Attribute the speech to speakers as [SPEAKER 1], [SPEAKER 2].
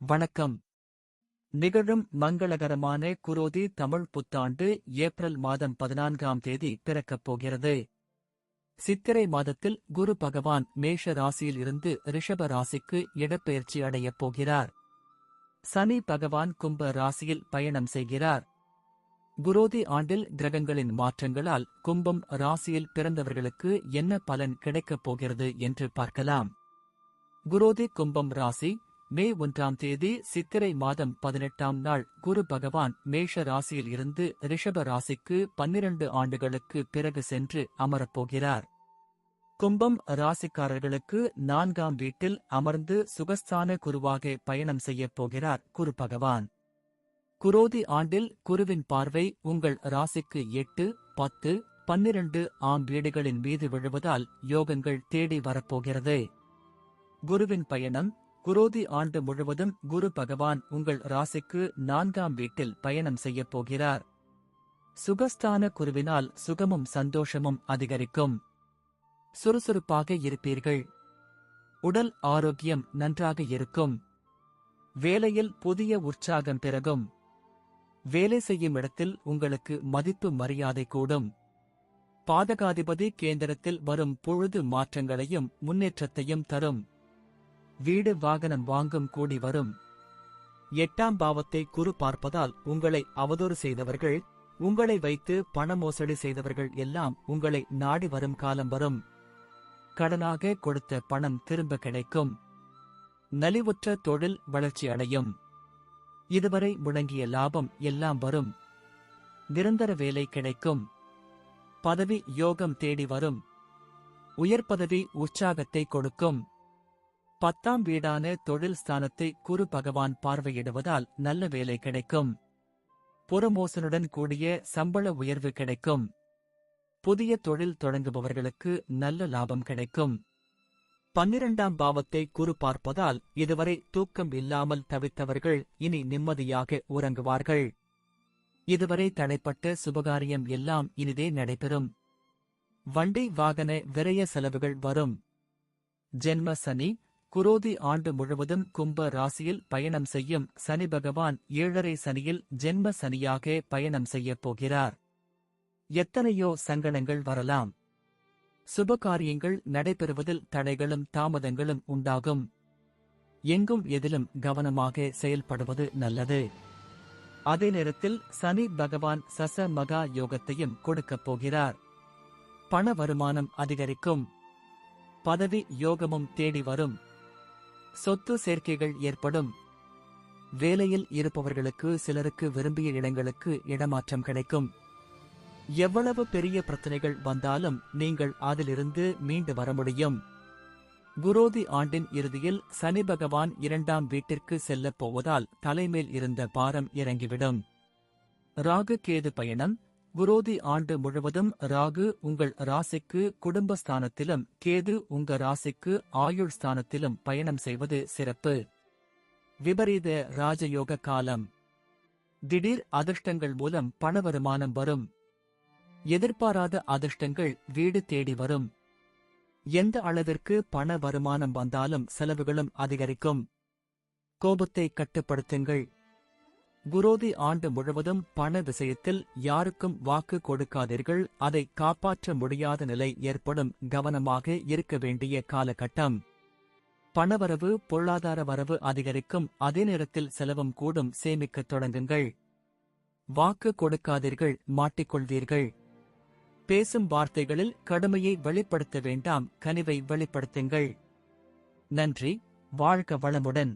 [SPEAKER 1] வணக்கம். நிகழும் மங்களகரமான குரோதி தமிழ் புத்தாண்டு ஏப்ரல் மாதம் 14ஆம் தேதி பிறக்கப் போகிறது. சித்திரை மாதத்தில் குரு பகவான் மேஷ ராசியில் இருந்து ரிஷப ராசிக்கு இடப்பெயர்ச்சி அடையப் போகிறார். சனி பகவான் கும்ப ராசியில் பயணம் செய்கிறார். குரோதி ஆண்டில் கிரகங்களின் மாற்றங்களால் கும்பம் ராசியில் பிறந்தவர்களுக்கு என்ன பலன் கிடைக்கப் போகிறது என்று பார்க்கலாம். குரோதி கும்பம் ராசி மே 1ஆம் தேதி சித்திரை மாதம் 18ஆம் நாள் குரு பகவான் மேஷ ராசியில் இருந்து ரிஷப ராசிக்கு 12 ஆண்டுகளுக்கு பிறகு சென்று அமரப்போகிறார். கும்பம் ராசிக்காரர்களுக்கு 4ஆம் வீட்டில் அமர்ந்து சுகஸ்தான குருவாக பயணம் செய்யப் போகிறார் குரு பகவான். குரோதி ஆண்டில் குருவின் பார்வை உங்கள் ராசிக்கு 8, 10, 12 ஆம் வீடுகளின் மீது விழுவதால் யோகங்கள் தேடி வரப்போகிறது. குருவின் பயணம் குரோதி ஆண்டு முழுவதும் குரு பகவான் உங்கள் ராசிக்கு 4ஆம் வீட்டில் பயணம் செய்யப் போகிறார். சுகஸ்தான குருவினால் சுகமும் சந்தோஷமும் அதிகரிக்கும். சுறுசுறுப்பாக இருப்பீர்கள். உடல் ஆரோக்கியம் நன்றாக இருக்கும். வேலையில் புதிய உற்சாகம் பிறகும். வேலை செய்யும் இடத்தில் உங்களுக்கு மதிப்பு மரியாதை கூடும். பாதகாதிபதி கேந்திரத்தில் வரும் பொழுது மாற்றங்களையும் முன்னேற்றத்தையும் தரும். வீடு வாகனம் வாங்கும் கூடி வரும். 8ஆம் பாவத்தை குரு பார்ப்பதால் உங்களை அவதூறு செய்தவர்கள், உங்களை வைத்து பண மோசடி செய்தவர்கள் எல்லாம் உங்களை நாடி வரும் காலம் வரும். கடனாக கொடுத்த பணம் திரும்ப கிடைக்கும். நலிவுற்ற தொழில் வளர்ச்சி அடையும். இதுவரை முழங்கிய லாபம் எல்லாம் வரும். நிரந்தர வேலை கிடைக்கும். பதவி யோகம் தேடி வரும். உயர் பதவி உற்சாகத்தை கொடுக்கும். 10ஆம் வீடான தொழில் ஸ்தானத்தை குரு பகவான் பார்வையிடுவதால் நல்ல வேலை கிடைக்கும். புறமோசனுடன் கூடிய சம்பள உயர்வு கிடைக்கும். புதிய தொழில் தொடங்குபவர்களுக்கு நல்ல லாபம் கிடைக்கும். 12ஆம் பாவத்தை குரு பார்ப்பதால் இதுவரை தூக்கம் இல்லாமல் தவித்தவர்கள் இனி நிம்மதியாக உறங்குவார்கள். இதுவரை தடைப்பட்ட சுபகாரியம் எல்லாம் இனிதே நடைபெறும். வண்டி வாகன விரய செலவுகள் வரும். ஜென்ம சனி குரோதி ஆண்டு முழுவதும் கும்ப ராசியில் பயணம் செய்யும் சனி பகவான் 7.5 சனியில் ஜென்ம சனியாக பயணம் செய்யப் போகிறார். எத்தனையோ சங்கடங்கள் வரலாம். சுபகாரியங்கள் நடைபெறுவதில் தடைகளும் தாமதங்களும் உண்டாகும். எங்கும் எதிலும் கவனமாக செயல்படுவது நல்லது. அதே நேரத்தில் சனி பகவான் சச மகா யோகத்தையும் கொடுக்கப் போகிறார். பண வருமானம் அதிகரிக்கும். பதவி யோகமும் தேடி வரும். சொத்து சேர்க்கைகள் ஏற்படும். வேலையில் இருப்பவர்களுக்கு சிலருக்கு விரும்பிய இடங்களுக்கு இடமாற்றம் கிடைக்கும். எவ்வளவு பெரிய பிரச்சனைகள் வந்தாலும் நீங்கள் அதிலிருந்து மீண்டு வர முடியும். குரோதி ஆண்டின் இறுதியில் சனி பகவான் 2ஆம் வீட்டிற்கு செல்லப் போவதால் தலைமேல் இருந்த பாரம் இறங்கிவிடும். ராகு கேது பயணம் குரோதி ஆண்டு முழுவதும் ராகு உங்கள் ராசிக்கு குடும்பஸ்தானத்திலும் கேது உங்க ராசிக்கு ஆயுள் ஸ்தானத்திலும் பயணம் செய்வது சிறப்பு. விபரீத ராஜயோக காலம். திடீர் அதிர்ஷ்டங்கள் மூலம் பண வருமானம் வரும். எதிர்பாராத அதிர்ஷ்டங்கள் வீடு தேடி வரும். எந்த அளவிற்கு பண வருமானம் வந்தாலும் செலவுகளும் அதிகரிக்கும். கோபத்தை கட்டுப்படுத்துங்கள். குரோதி ஆண்டு முழுவதும் பண விஷயத்தில் யாருக்கும் வாக்கு கொடுக்காதீர்கள். அதை காப்பாற்ற முடியாத நிலை ஏற்படும். கவனமாக இருக்க வேண்டிய காலகட்டம். பணவரவு பொருளாதார வரவு அதிகரிக்கும். அதே நேரத்தில் செலவும் கூடும். சேமிக்கத் தொடங்குங்கள். வாக்கு கொடுக்காதீர்கள், மாட்டிக்கொள்வீர்கள். பேசும் வார்த்தைகளில் கடுமையை வெளிப்படுத்த வேண்டாம், கனிவை வெளிப்படுத்துங்கள். நன்றி. வாழ்க வளமுடன்.